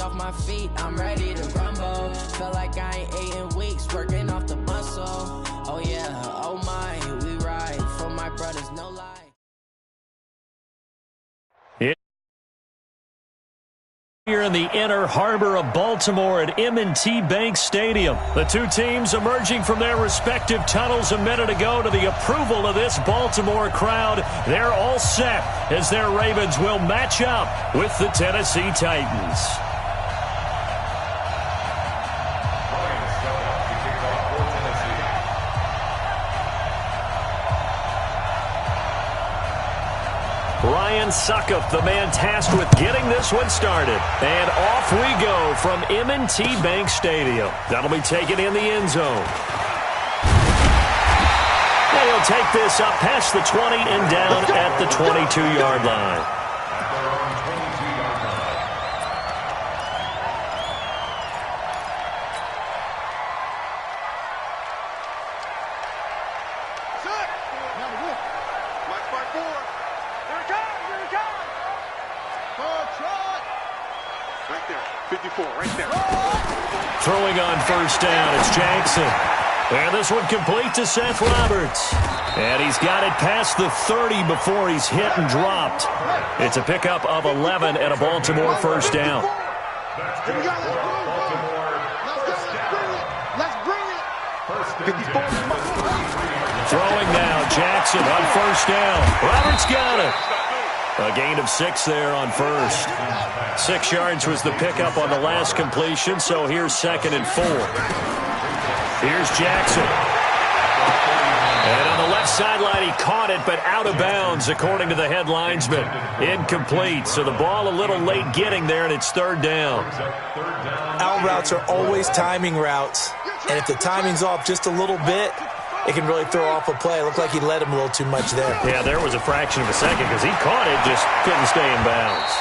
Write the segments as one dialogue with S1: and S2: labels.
S1: off my feet, I'm ready to rumble. Feel like I ain't ate in weeks, working off the muscle. Oh yeah, oh my, we ride for my brothers, no lie.
S2: Here in the inner harbor of Baltimore at M&T Bank Stadium. The two teams emerging from their respective tunnels a minute ago to the approval of this Baltimore crowd. They're all set as their Ravens will match up with the Tennessee Titans. Ryan Suckup, the man tasked with getting this one started. And off we go from M&T Bank Stadium. That'll be taken in the end zone. And he'll take this up past the 20 and down at the 22-yard line. Throwing on first down, it's Jackson. And this one complete to Seth Roberts. And he's got it past the 30 before he's hit and dropped. It's a pickup of 11 and a Baltimore first down. Throwing now, Jackson on first down. Roberts got it. A gain of 6 there on first. 6 yards was the pickup on the last completion, so here's 2nd and 4. Here's Jackson. And on the left sideline, he caught it, but out of bounds, according to the head linesman. Incomplete, so the ball a little late getting there, and it's 3rd down.
S3: Out routes are always timing routes, and if the timing's off just a little bit, it can really throw off a play. It looked like he led him a little too much there.
S2: Yeah, there was a fraction of a second because he caught it, just couldn't stay in bounds.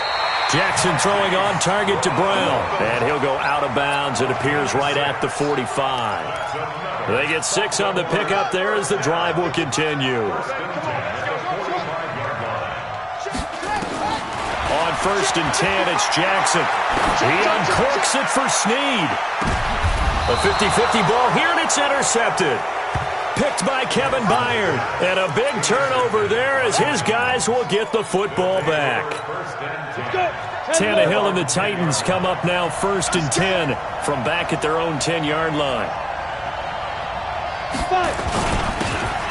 S2: Jackson throwing on target to Brown. And he'll go out of bounds, it appears, right at the 45. They get 6 on the pickup there as the drive will continue. On 1st and 10, it's Jackson. He uncorks it for Snead. A 50-50 ball here, and it's intercepted. Picked by Kevin Byard. And a big turnover there as his guys will get the football back. Tannehill and the Titans come up now 1st and 10 from back at their own 10-yard line.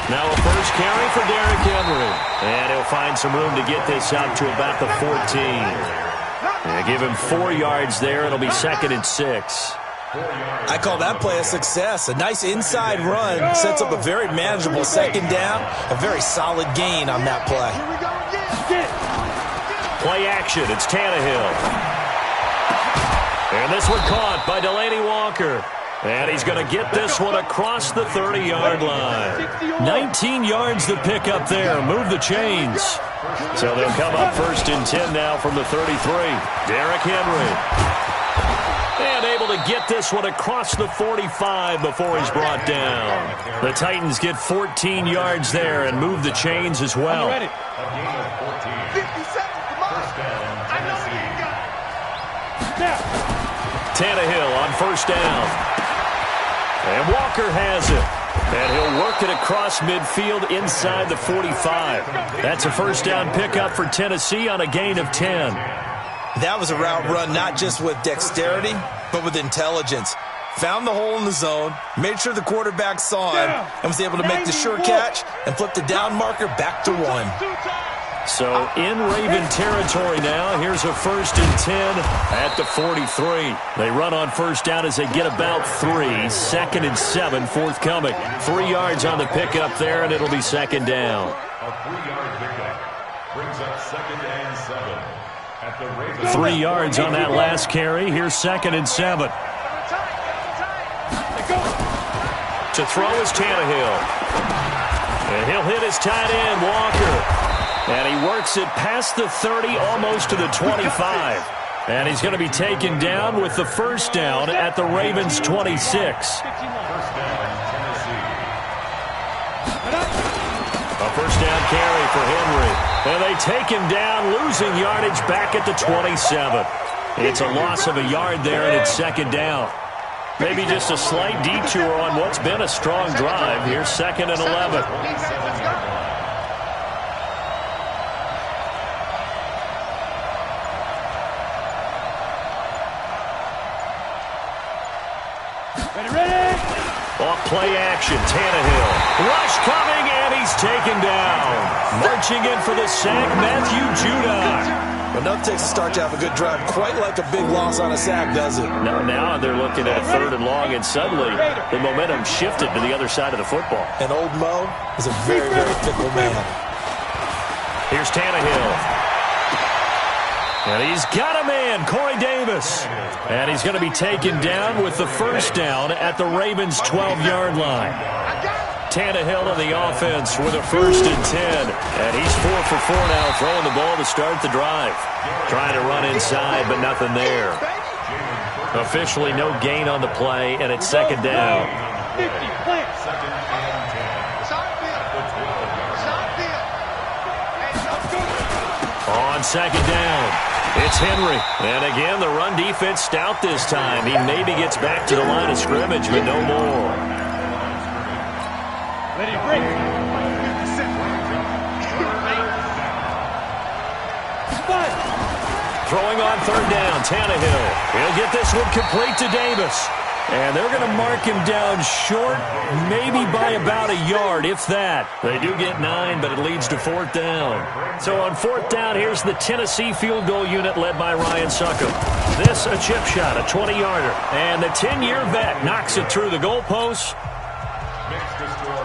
S2: Now a first carry for Derrick Henry. And he'll find some room to get this out to about the 14. And give him 4 yards there. It'll be 2nd and 6.
S3: I call that play a success. A nice inside run sets up a very manageable 2nd down. A very solid gain on that play.
S2: Play action. It's Tannehill. And this one caught by Delaney Walker. And he's going to get this one across the 30-yard line. 19 yards the pickup there. Move the chains. So they'll come up 1st and 10 now from the 33. Derrick Henry. And able to get this one across the 45 before he's brought down. The Titans get 14 yards there and move the chains as well. Tannehill on first down. And Walker has it. And he'll work it across midfield inside the 45. That's a first down pickup for Tennessee on a gain of 10.
S3: That was a route run not just with dexterity, but with intelligence. Found the hole in the zone, made sure the quarterback saw him, and was able to make the sure catch and flip the down marker back to 1.
S2: So in Raven territory now, here's a 1st and 10 at the 43. They run on first down as they get about 3. 2nd and 7 forthcoming. 3 yards on the pickup there, and it'll be 2nd down.
S4: A 3-yard pickup brings up 2nd and 7.
S2: 3 yards on that last carry. Here's 2nd and 7. To throw is Tannehill. And he'll hit his tight end, Walker. And he works it past the 30, almost to the 25. And he's going to be taken down with the first down at the Ravens' 26. A first down carry for Henry. And they take him down, losing yardage back at the 27. It's a loss of a yard there, and it's second down. Maybe just a slight detour on what's been a strong drive. Here's 2nd and 11. Off play action, Tannehill. Rush coming, and he's taken down. Marching in for the sack, Matthew Judon.
S3: Enough takes a start to have a good drive. Quite like a big loss on a sack, does it?
S2: Now they're looking at 3rd and long, and suddenly the momentum shifted to the other side of the football.
S3: And old Mo is a very, very fickle man.
S2: Here's Tannehill. And he's got a man, Corey Davis. And he's going to be taken down with the first down at the Ravens' 12-yard line. Tannehill on the offense with a 1st and 10. And he's 4 for 4 now, throwing the ball to start the drive. Trying to run inside, but nothing there. Officially no gain on the play, and it's 2nd down. On 2nd down, it's Henry. And again, the run defense stout this time. He maybe gets back to the line of scrimmage, but no more.
S5: Ready, break.
S2: Throwing on 3rd down, Tannehill. He'll get this one complete to Davis. And they're going to mark him down short, maybe by about a yard, if that. They do get 9, but it leads to 4th down. So on 4th down, here's the Tennessee field goal unit led by Ryan Succop. This, a chip shot, a 20-yarder. And the 10-year vet knocks it through the goalpost.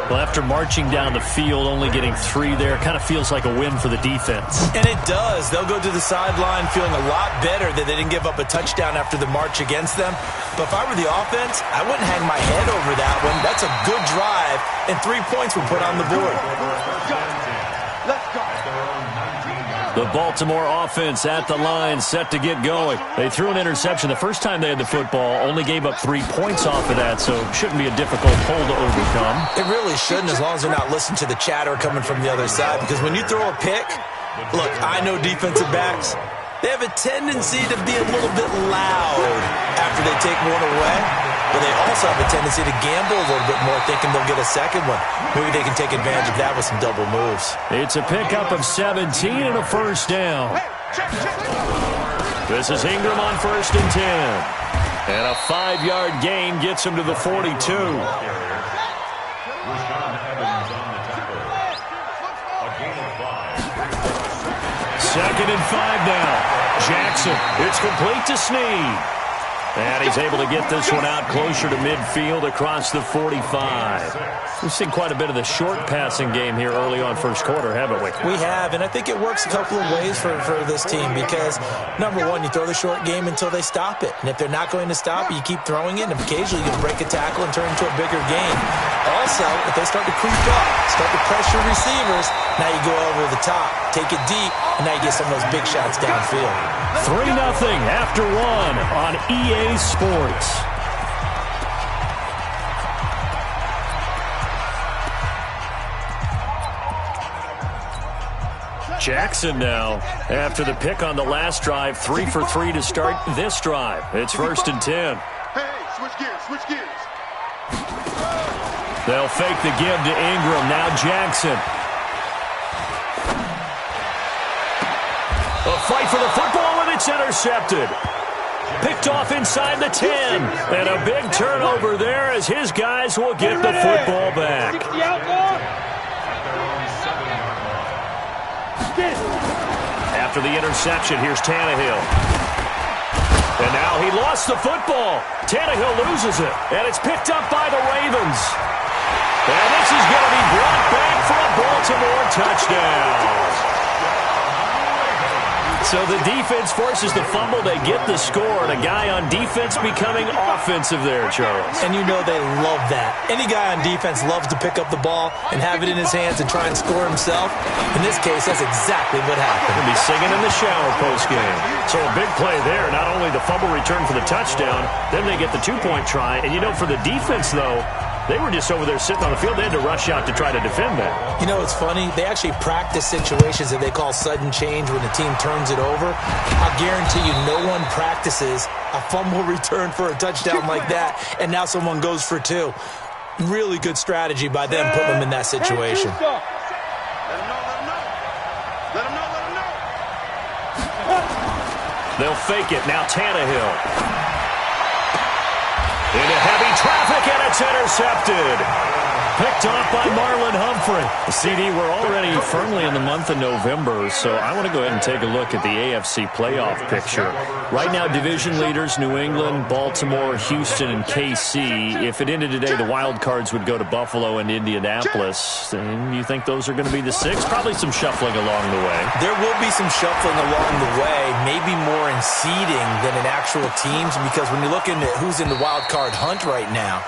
S2: Well, after marching down the field, only getting 3 there, kind of feels like a win for the defense.
S3: And it does. They'll go to the sideline feeling a lot better that they didn't give up a touchdown after the march against them. But if I were the offense, I wouldn't hang my head over that one. That's a good drive, and 3 points were put on the board.
S5: Let's go.
S2: The Baltimore offense at the line, set to get going. They threw an interception the first time they had the football, only gave up 3 points off of that, so shouldn't be a difficult hole to overcome.
S3: It really shouldn't, as long as they're not listening to the chatter coming from the other side, because when you throw a pick, look, I know defensive backs, they have a tendency to be a little bit loud after they take one away, but they also have a tendency to gamble a little bit more, thinking they'll get a second one. Maybe they can take advantage of that with some double moves.
S2: It's a pickup of 17 and a first down. This is Ingram on 1st and 10. And a 5-yard gain gets him to the 42. Second and 5 now. Jackson, it's complete to Snead. And he's able to get this one out closer to midfield across the 45. We've seen quite a bit of the short passing game here early on first quarter, haven't we?
S3: We have, and I think it works a couple of ways for this team because, number one, you throw the short game until they stop it. And if they're not going to stop it, you keep throwing it, and occasionally you can break a tackle and turn it into a bigger game. Also, if they start to creep up, start to pressure receivers, now you go over the top, take it deep, and now you get some of those big shots downfield.
S2: 3-0 after 1 on EA Sports. Jackson now, after the pick on the last drive, 3 for 3 to start this drive. It's 1st and 10.
S5: Hey, switch gears, switch gears.
S2: They'll fake the give to Ingram. Now Jackson. A fight for the football, and it's intercepted. Picked off inside the 10. And a big turnover there as his guys will get the football back. After the interception, here's Tannehill. And now he lost the football. Tannehill loses it, and it's picked up by the Ravens. And this is going to be brought back for a Baltimore touchdown. So the defense forces the fumble. They get the score, and a guy on defense becoming offensive there, Charles.
S3: And you know they love that. Any guy on defense loves to pick up the ball and have it in his hands and try and score himself. In this case, that's exactly what happened.
S2: He'll be singing in the shower postgame. So a big play there. Not only the fumble return for the touchdown, then they get the 2-point try. And, you know, for the defense, though, They were just over there sitting on the field. They had to rush out to try to defend that.
S3: You know, it's funny. They actually practice situations that they call sudden change when the team turns it over. I'll guarantee you no one practices a fumble return for a touchdown like that, and now someone goes for two. Really good strategy by them putting them in that situation.
S2: They'll fake it. Now Tannehill. Into heavy traffic, and it's intercepted. Picked off by Marlon Humphrey. CD, we're already firmly in the month of November, so I want to go ahead and take a look at the AFC playoff picture. Right now, division leaders, New England, Baltimore, Houston, and KC. If it ended today, the wild cards would go to Buffalo and Indianapolis. And you think those are going to be the six? Probably some shuffling along the way.
S3: There will be some shuffling along the way, maybe more in seeding than in actual teams, because when you're looking at who's in the wild card hunt right now,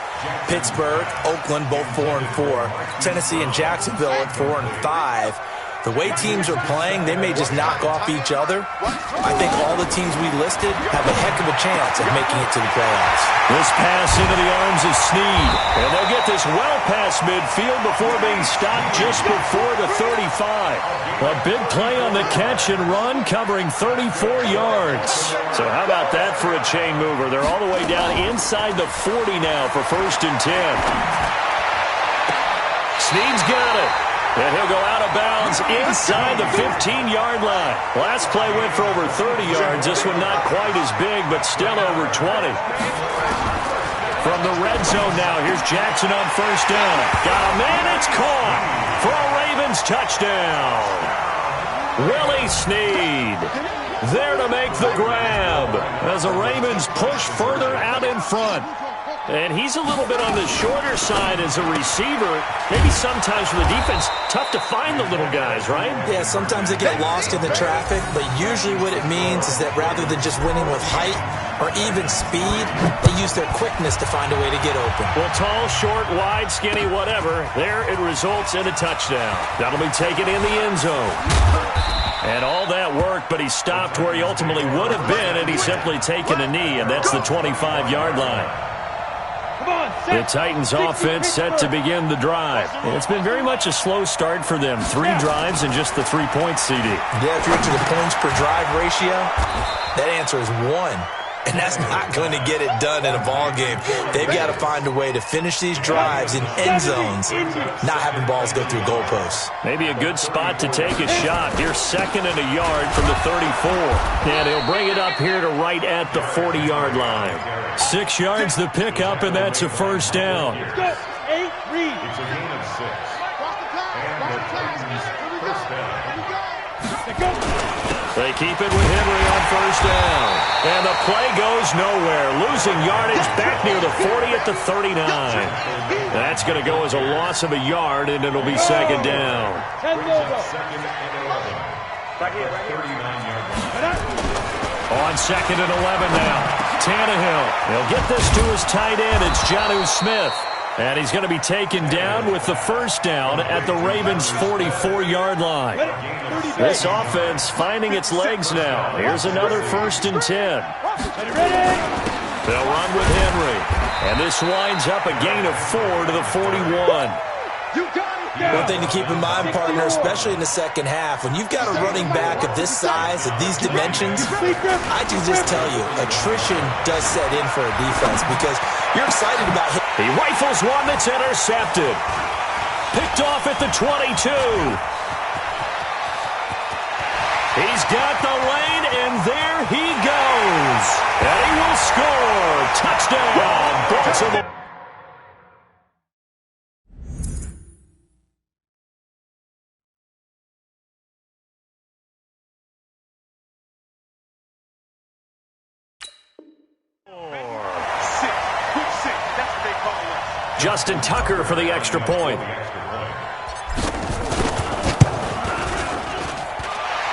S3: Pittsburgh, Oakland, both 4-4. Tennessee and Jacksonville at 4-5. The way teams are playing, they may just knock off each other. I think all the teams we listed have a heck of a chance of making it to the playoffs.
S2: This pass into the arms of Snead. And they'll get this well past midfield before being stopped just before the 35. A big play on the catch and run, covering 34 yards. So how about that for a chain mover? They're all the way down inside the 40 now for 1st and 10. Snead's got it. And he'll go out of bounds inside the 15-yard line. Last play went for over 30 yards. This one not quite as big, but still over 20. From the red zone now, here's Jackson on 1st down. Got a man, it's caught for a Ravens touchdown. Willie Snead there to make the grab as the Ravens push further out in front. And he's a little bit on the shorter side as a receiver. Maybe sometimes for the defense, tough to find the little guys, right?
S3: Yeah, sometimes they get lost in the traffic, but usually what it means is that rather than just winning with height or even speed, they use their quickness to find a way to get open.
S2: Well, tall, short, wide, skinny, whatever, there it results in a touchdown. That'll be taken in the end zone. And all that work, but he stopped where he ultimately would have been, and he's simply taken a knee, and that's the 25-yard line. The Titans offense set to begin the drive. It's been very much a slow start for them. 3 drives and just the 3-point CD.
S3: Yeah, if you're into the points per drive ratio, that answer is 1. And that's not going to get it done in a ball game. They've got to find a way to finish these drives in end zones, not having balls go through goalposts.
S2: Maybe a good spot to take a shot. Here's 2nd and a yard from the 34. And he'll bring it up here to right at the 40-yard line. 6 yards the pickup, and that's a 1st down.
S4: It's a gain of 6. And the Titans first down.
S2: They keep it with Henry on 1st down. And the play goes nowhere. Losing yardage back near the 40 at the 39. That's going to go as a loss of a yard, and it'll be 2nd down.
S4: Second and 11. 39-yard line.
S2: On 2nd and 11 now. Tannehill. He'll get this to his tight end. It's Jonnu Smith. And he's going to be taken down with the 1st down at the Ravens' 44-yard line. This offense finding its legs now. Here's another 1st and 10. They'll run with Henry. And this winds up a gain of 4 to the 41.
S3: One thing to keep in mind, partner, especially in the second half, when you've got a running back of this size, of these dimensions, I can just tell you, attrition does set in for a defense because you're excited about him.
S2: He rifles one that's intercepted. Picked off at the 22. He's got the lane, and there he goes. And he will score. Touchdown, Baltimore. Justin Tucker for the extra point.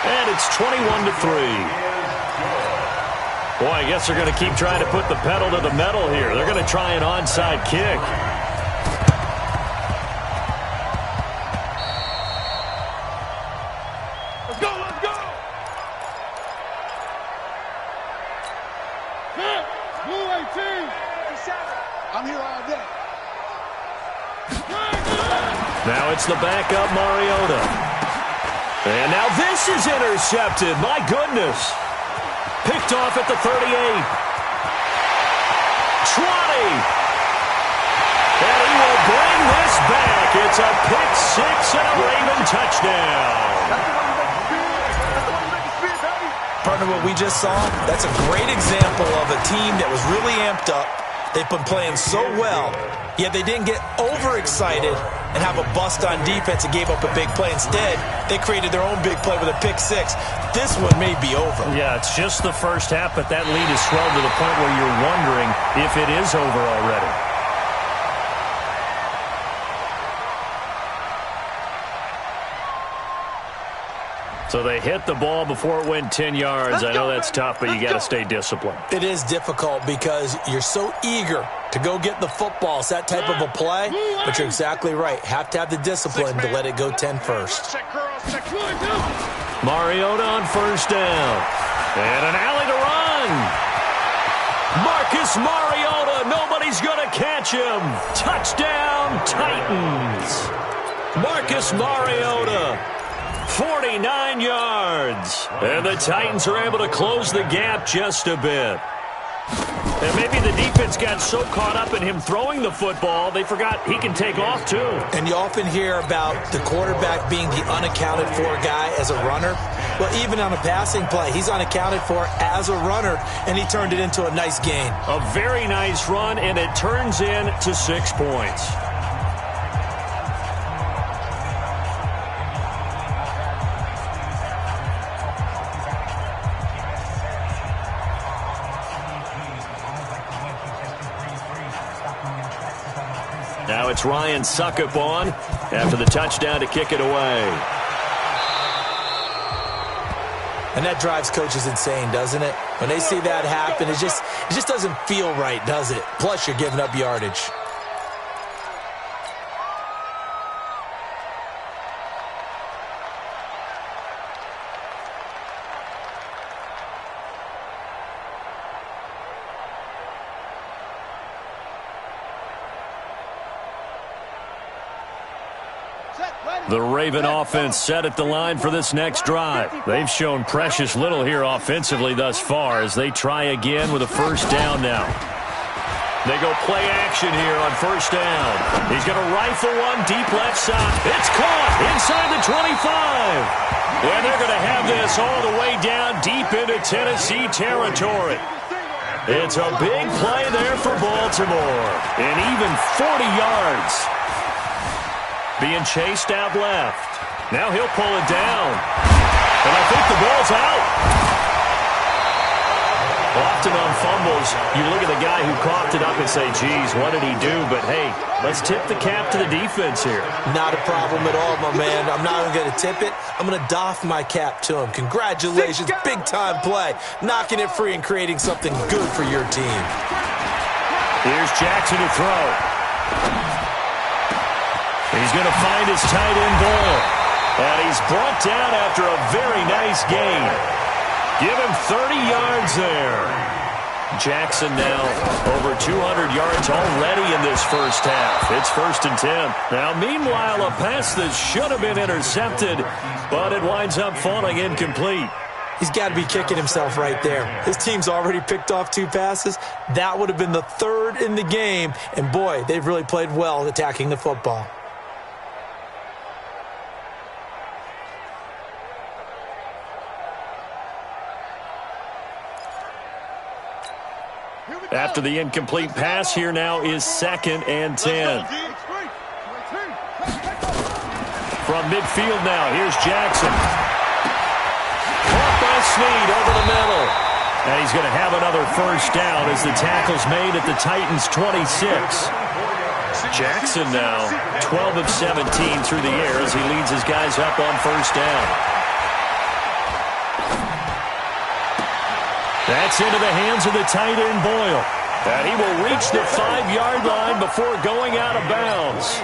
S2: And it's 21-3. Boy, I guess they're going to keep trying to put the pedal to the metal here. They're going to try an onside kick.
S5: Let's go, let's go! Blue 18! I'm here all day.
S2: Now it's the backup Mariota. And now this is intercepted. My goodness. Picked off at the 38. 20. And he will bring this back. It's a pick six and a Raven touchdown.
S3: Partner, what we just saw, that's a great example of a team that was really amped up. They've been playing so well, yet they didn't get overexcited and have a bust on defense and gave up a big play. Instead, they created their own big play with a pick six. This one may be over.
S2: Yeah, it's just the first half, but that lead is swelled to the point where you're wondering if it is over already. So they hit the ball before it went 10 yards. I know that's tough, but you got to stay disciplined.
S3: It is difficult because you're so eager to go get the football. It's that type of a play, but you're exactly right. Have to have the discipline to let it go 10 first.
S2: Mariota on first down. And an alley to run. Marcus Mariota. Nobody's going to catch him. Touchdown, Titans. Marcus Mariota. 49 yards. And the Titans are able to close the gap just a bit. And maybe the defense got so caught up in him throwing the football, they forgot he can take off too.
S3: And you often hear about the quarterback being the unaccounted for guy as a runner. Well, even on a passing play, he's unaccounted for as a runner, and he turned it into a nice gain.
S2: A very nice run, and it turns into 6 points. Now it's Ryan Suckup on after the touchdown to kick it away.
S3: And that drives coaches insane, doesn't it? When they see that happen, it just doesn't feel right, does it? Plus, you're giving up yardage.
S2: The Raven offense set at the line for this next drive. They've shown precious little here offensively thus far as they try again with a first down now. They go play action here on first down. He's going to rifle one deep left side. It's caught inside the 25. And they're going to have this all the way down deep into Tennessee territory. It's a big play there for Baltimore. And even 40 yards. Being chased out left. Now he'll pull it down. And I think the ball's out. Often on fumbles, you look at the guy who coughed it up and say, geez, what did he do? But, hey, let's tip the cap to the defense here.
S3: Not a problem at all, my man. I'm not even going to tip it. I'm going to doff my cap to him. Congratulations. Big-time play. Knocking it free and creating something good for your team.
S2: Here's Jackson to throw. He's going to find his tight end Boyle. And he's brought down after a very nice gain. Give him 30 yards there. Jackson now over 200 yards already in this first half. It's 1st and 10. Now, meanwhile, a pass that should have been intercepted, but it winds up falling incomplete.
S3: He's got to be kicking himself right there. His team's already picked off 2 passes. That would have been the 3rd in the game. And, boy, they've really played well attacking the football.
S2: After the incomplete pass, here now is 2nd and 10. From midfield now, here's Jackson. Caught by Snead over the middle. And he's going to have another first down as the tackle's made at the Titans' 26. Jackson now 12 of 17 through the air as he leads his guys up on first down. That's into the hands of the tight end Boyle. And he will reach the 5-yard line before going out of bounds.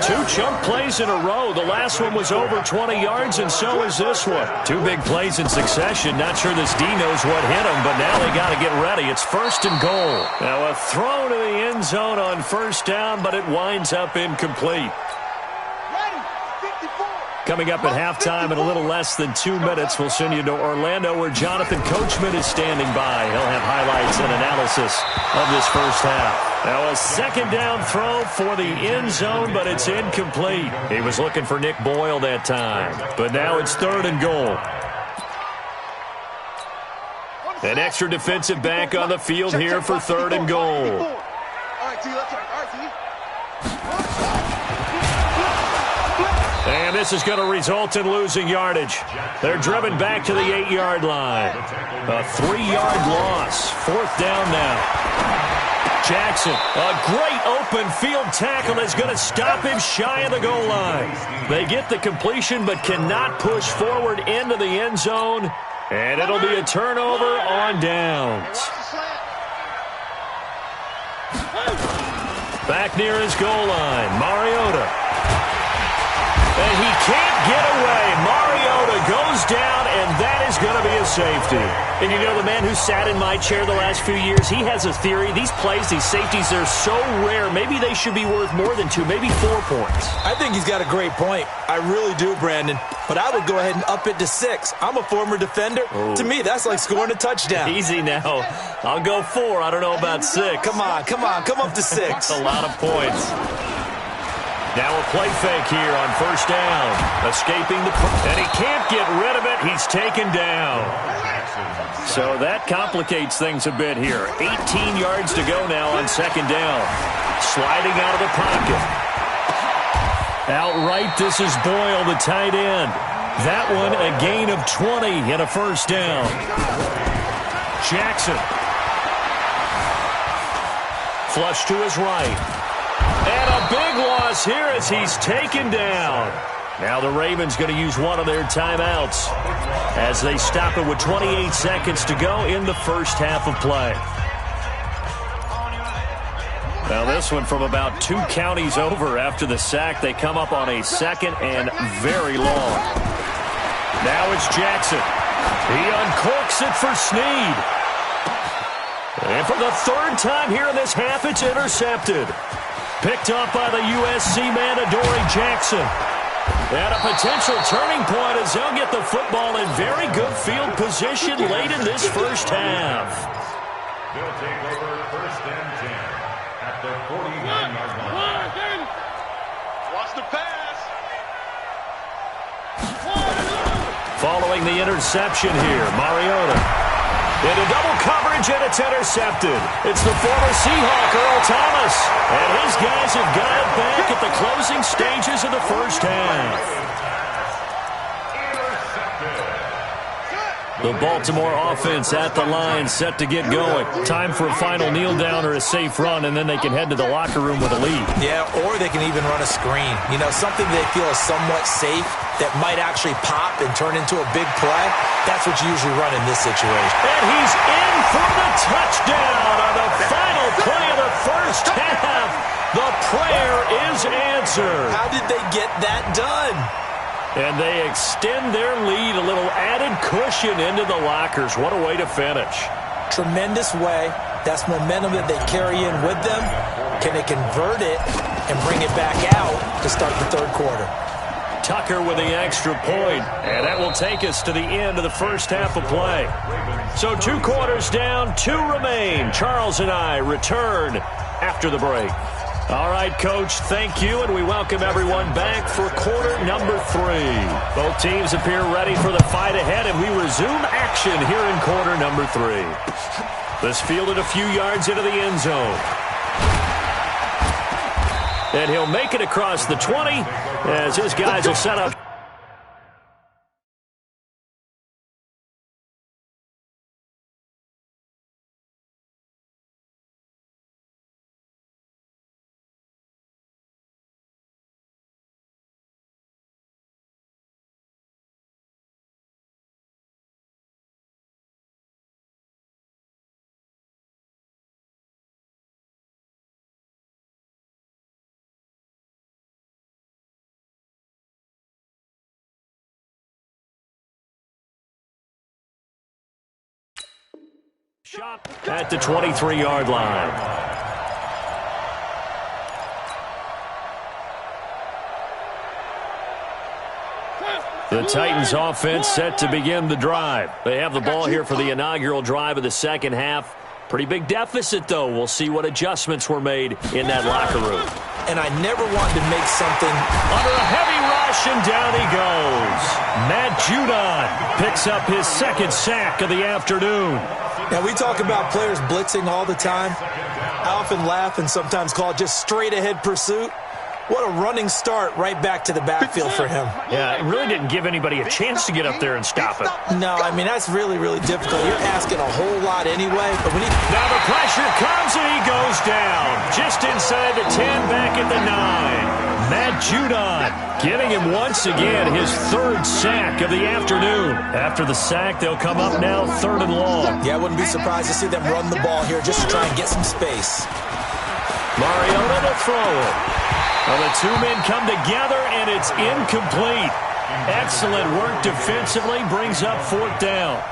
S2: 2 chunk plays in a row. The last one was over 20 yards, and so is this one. 2 big plays in succession. Not sure this D knows what hit him, but now they got to get ready. It's 1st and goal. Now a throw to the end zone on 1st down, but it winds up incomplete. Coming up at halftime in a little less than 2 minutes, we'll send you to Orlando where Jonathan Coachman is standing by. He'll have highlights and analysis of this first half. Now a 2nd down throw for the end zone, but it's incomplete. He was looking for Nick Boyle that time, but now it's 3rd and goal. An extra defensive back on the field here for 3rd and goal.
S5: All right, T, let's try. All right, T.
S2: And this is going to result in losing yardage. They're driven back to the 8-yard line. A 3-yard loss. 4th down now. Jackson, a great open field tackle is going to stop him shy of the goal line. They get the completion but cannot push forward into the end zone. And it'll be a turnover on downs. Back near his goal line, Mariota. And he can't get away. Mariota goes down, and that is going to be a safety. And you know, the man who sat in my chair the last few years, he has a theory. These plays, these safeties, they're so rare. Maybe they should be worth more than 2, maybe 4 points.
S3: I think he's got a great point. I really do, Brandon. But I would go ahead and up it to 6. I'm a former defender. Oh. To me, that's like scoring a touchdown.
S2: Easy now. I'll go 4. I don't know about 6.
S3: Come on. Come up to 6.
S2: That's a lot of points. Now a play fake here on 1st down. Escaping and he can't get rid of it. He's taken down. So that complicates things a bit here. 18 yards to go now on 2nd down. Sliding out of the pocket. Outright, this is Boyle, the tight end. That one a gain of 20 and a 1st down. Jackson. Flush to his right. And a big loss here as he's taken down. Now the Ravens going to use one of their timeouts as they stop it with 28 seconds to go in the first half of play. Now this one from about 2 counties over after the sack. They come up on a 2nd and very long. Now it's Jackson. He uncorks it for Snead. And for the 3rd time here in this half, it's intercepted. Picked up by the USC man, Adoree Jackson. And a potential turning point as they'll get the football in very good field position late in this first half.
S4: They'll take over 1st and 10 at the 49-yard line.
S5: Watch the pass.
S2: Following the interception here, Mariota. Into double coverage, and it's intercepted. It's the former Seahawk, Earl Thomas. And his guys have got it back at the closing stages of the first half. The Baltimore offense at the line, set to get going. Time for a final kneel down or a safe run, and then they can head to the locker room with a lead.
S3: Yeah, or they can even run a screen. You know, something they feel is somewhat safe that might actually pop and turn into a big play. That's what you usually run in this situation.
S2: And he's in for the touchdown on the final play of the first half. The prayer is answered.
S3: How did they get that done?
S2: And they extend their lead, a little added cushion into the lockers. What a way to finish.
S3: Tremendous way. That's momentum that they carry in with them. Can they convert it and bring it back out to start the 3rd quarter?
S2: Tucker with the extra point, and that will take us to the end of the first half of play. So 2 quarters down, 2 remain. Charles and I return after the break. All right, Coach, thank you, and we welcome everyone back for quarter number 3. Both teams appear ready for the fight ahead, and we resume action here in quarter number 3. This fielded a few yards into the end zone. And he'll make it across the 20 as his guys will set up. Shot at the 23-yard line. The Titans offense set to begin the drive. They have the ball here for the inaugural drive of the second half. Pretty big deficit, though. We'll see what adjustments were made in that locker room.
S3: And I never wanted to make something
S2: under a heavy rush, and down he goes. Matt Judon picks up his second sack of the afternoon.
S3: Now, we talk about players blitzing all the time. I often laugh and sometimes call it just straight-ahead pursuit. What a running start right back to the backfield for him.
S2: Yeah, it really didn't give anybody a chance to get up there and stop it.
S3: No, I mean, that's really, really difficult. You're asking a whole lot anyway. But when
S2: now the pressure comes, and he goes down. Just inside the 10, back at the 9. Matt Judon getting him once again his third sack of the afternoon. After the sack, they'll come up now 3rd and long.
S3: Yeah, I wouldn't be surprised to see them run the ball here just to try and get some space.
S2: Mariota to throw it. Well, the two men come together, and it's incomplete. Excellent work defensively, brings up 4th down.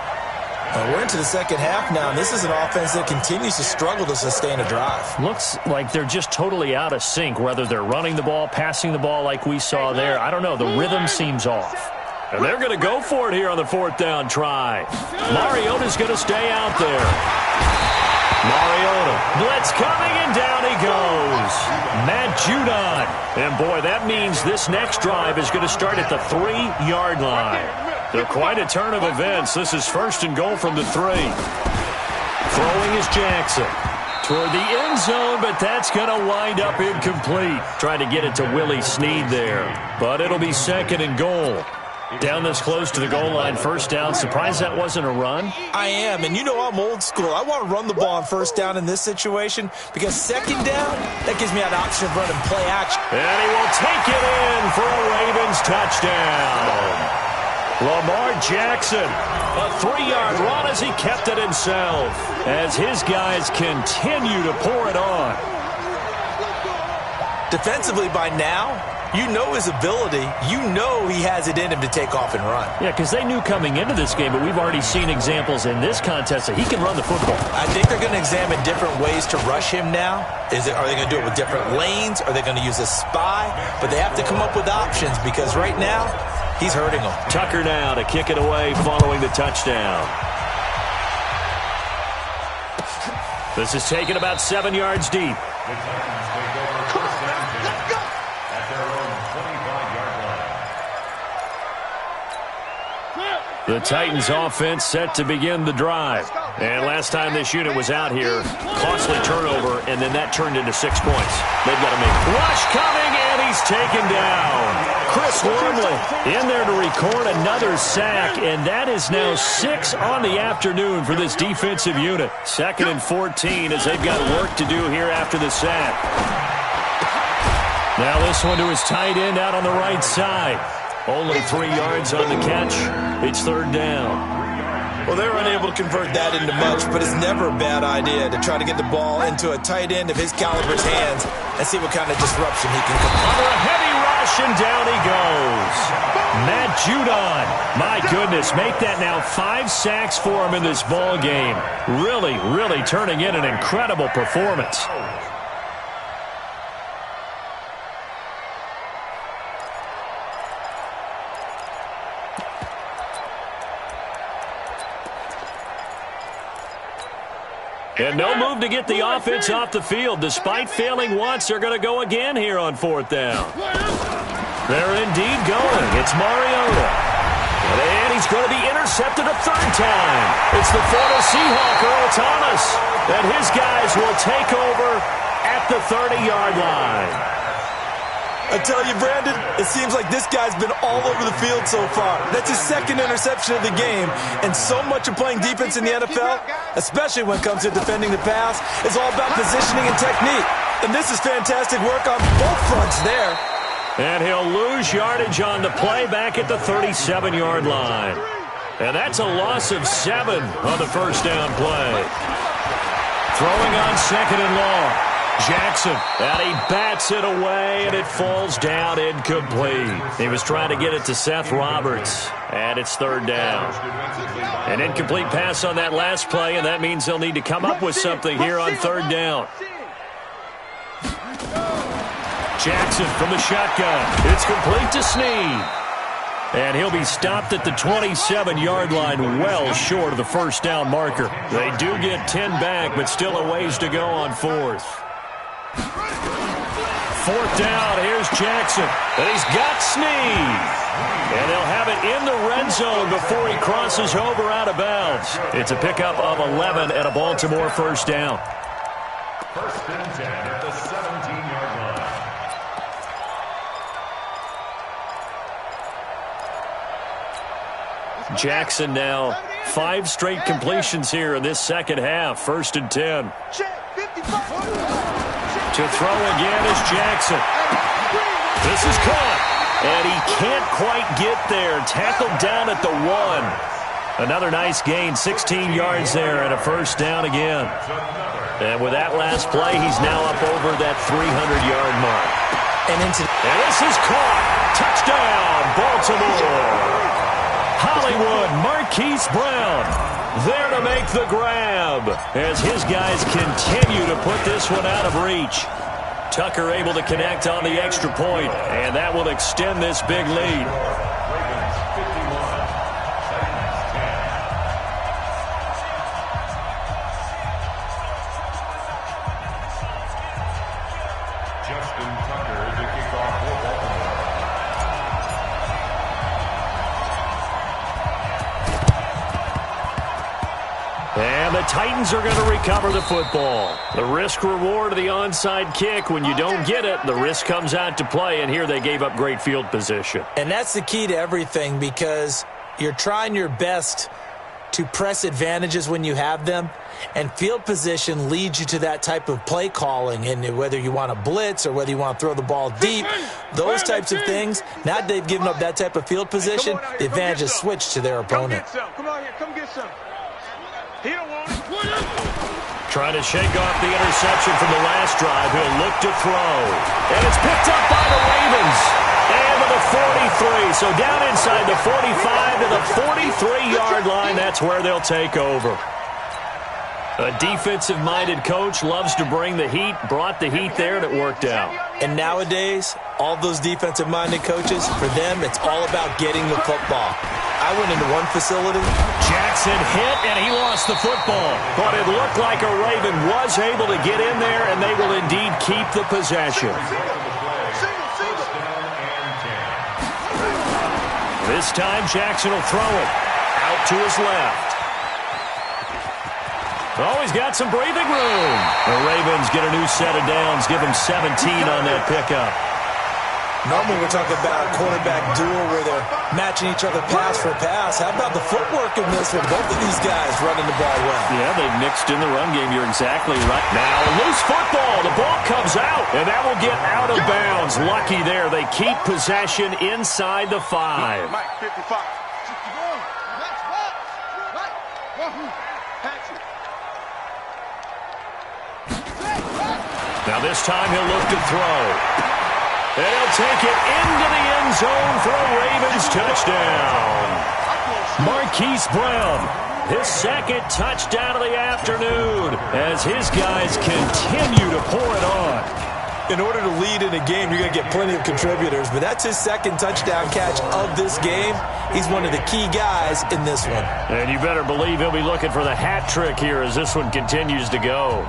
S3: We're into the second half now, and this is an offense that continues to struggle to sustain a drive.
S2: Looks like they're just totally out of sync, whether they're running the ball, passing the ball like we saw there. I don't know. The rhythm seems off. And they're going to go for it here on the 4th down try. Mariota's going to stay out there. Mariota, blitz coming, and down he goes. Matt Judon. And, boy, that means this next drive is going to start at the 3-yard line. They're quite a turn of events. This is 1st and goal from the 3. Throwing is Jackson. Toward the end zone, but that's going to wind up incomplete. Trying to get it to Willie Snead there. But it'll be 2nd and goal. Down this close to the goal line, 1st down. Surprised that wasn't a run?
S3: I am, and you know I'm old school. I want to run the ball on 1st down in this situation because 2nd down, that gives me an option of running play action.
S2: And he will take it in for a Ravens touchdown. Lamar Jackson, a 3-yard run as he kept it himself, as his guys continue to pour it on.
S3: Defensively by now, you know his ability. You know he has it in him to take off and run.
S2: Yeah, because they knew coming into this game, but we've already seen examples in this contest that he can run the football.
S3: I think they're going to examine different ways to rush him now. Are they going to do it with different lanes? Are they going to use a spy? But they have to come up with options because right now, he's hurting them.
S2: Tucker now to kick it away following the touchdown. This is taken about 7 yards deep. The Titans offense set to begin the drive. And last time this unit was out here, costly turnover, and then that turned into 6 points. They've got to make rush coming, and he's taken down. Chris Wormley in there to record another sack, and that is now 6 on the afternoon for this defensive unit. 2nd and 14 as they've got work to do here after the sack. Now this one to his tight end out on the right side. Only 3 yards on the catch. It's 3rd down.
S3: Well, they were unable to convert that into much, but it's never a bad idea to try to get the ball into a tight end of his caliber's hands and see what kind of disruption he can come.
S2: Under a heavy rush, and down he goes. Matt Judon. My goodness, make that now 5 sacks for him in this ball game. Really, really turning in an incredible performance. And no move to get the offense off the field. Despite failing once, they're going to go again here on 4th down. They're indeed going. It's Mariota. And he's going to be intercepted a 3rd time. It's the former Seahawk, Earl Thomas. And his guys will take over at the 30-yard line.
S3: I tell you, Brandon, it seems like this guy's been all over the field so far. That's his 2nd interception of the game. And so much of playing defense in the NFL, especially when it comes to defending the pass, is all about positioning and technique. And this is fantastic work on both fronts there.
S2: And he'll lose yardage on the play back at the 37-yard line. And that's a loss of 7 on the 1st down play. Throwing on 2nd and long. Jackson, and he bats it away, and it falls down incomplete. He was trying to get it to Seth Roberts, and it's third down. An incomplete pass on that last play, and that means they'll need to come up with something here on third down. Jackson from the shotgun. It's complete to Snead. And he'll be stopped at the 27-yard line, well short of the first down marker. They do get 10 back, but still a ways to go on fourth. Fourth down, here's Jackson. And he's got Snead. And they'll have it in the red zone before he crosses over out of bounds. It's a pickup of 11 and a Baltimore first down.
S4: First and 10 at the 17-yard line.
S2: Jackson now 5 straight completions here in this second half. First and 10. To throw again is Jackson. This is caught. And he can't quite get there. Tackled down at the 1. Another nice gain, 16 yards there and a first down again. And with that last play, he's now up over that 300-yard mark. And this is caught. Touchdown, Baltimore. Hollywood, Marquise Brown, there to make the grab as his guys continue to put this one out of reach. Tucker able to connect on the extra point, and that will extend this big lead.
S4: Ravens 51, Titans 10. Justin Tucker to kick off for Baltimore.
S2: And the Titans are going to recover the football. The risk-reward of the onside kick. When you don't get it, the risk comes out to play, and here they gave up great field position.
S3: And that's the key to everything, because you're trying your best to press advantages when you have them, and field position leads you to that type of play calling. And whether you want to blitz or whether you want to throw the ball deep, those types of things, now that they've given up that type of field position, the advantage is switched to their opponent.
S5: Come on here, come get some. He don't want it.
S2: Trying to shake off the interception from the last drive. He'll look to throw. And it's picked up by the Ravens. And to the 43. So down inside the 45 to the 43-yard line. That's where they'll take over. A defensive-minded coach loves to bring the heat, brought the heat there, and it worked out.
S3: And nowadays, all those defensive-minded coaches, for them, it's all about getting the football. I went into one facility.
S2: Jackson hit, and he lost the football. But it looked like a Raven was able to get in there, and they will indeed keep the possession. This time, Jackson will throw it out to his left. Oh, he's got some breathing room. The Ravens get a new set of downs, give them 17 on that pickup.
S3: Normally we're talking about a quarterback duel where they're matching each other pass for pass. How about the footwork in this one? Both of these guys running the ball well.
S2: Yeah, they've mixed in the run game. You're exactly right. Now, a loose football. The ball comes out, and that will get out of bounds. Lucky there. They keep possession inside the 5.
S5: Mike, 55.
S2: Now this time he'll look to throw. And he'll take it into the end zone for a Ravens touchdown. Marquise Brown, his second touchdown of the afternoon as his guys continue to pour it on.
S3: In order to lead in a game, you're going to get plenty of contributors, but that's his second touchdown catch of this game. He's one of the key guys in this one.
S2: And you better believe he'll be looking for the hat trick here as this one continues to go.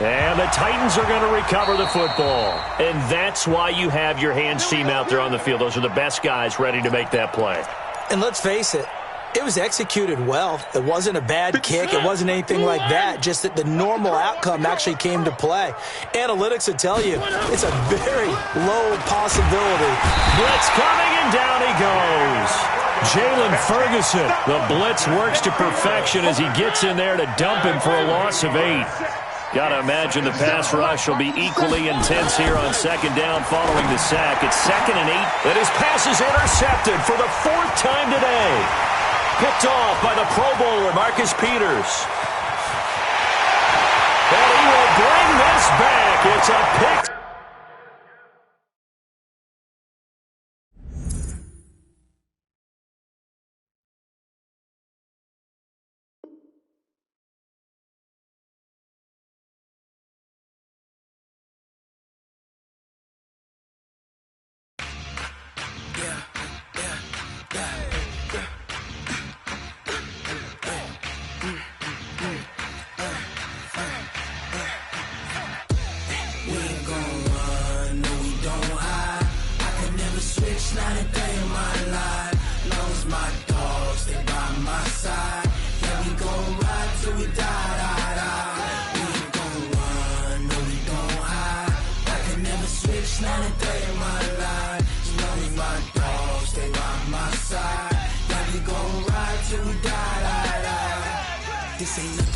S2: And the Titans are going to recover the football. And that's why you have your hands team out there on the field. Those are the best guys ready to make that play.
S3: And let's face it, it was executed well. It wasn't a bad kick. It wasn't anything like that. Just that the normal outcome actually came to play. Analytics will tell you it's a very low possibility.
S2: Blitz coming, and down he goes. Jalen Ferguson. The blitz works to perfection as he gets in there to dump him for a loss of 8. Got to imagine the pass rush will be equally intense here on second down following the sack. It's 2nd and 8. And his pass is intercepted for the 4th time today. Picked off by the Pro Bowler, Marcus Peters. And he will bring this back. It's a pick.
S1: This ain't nothing.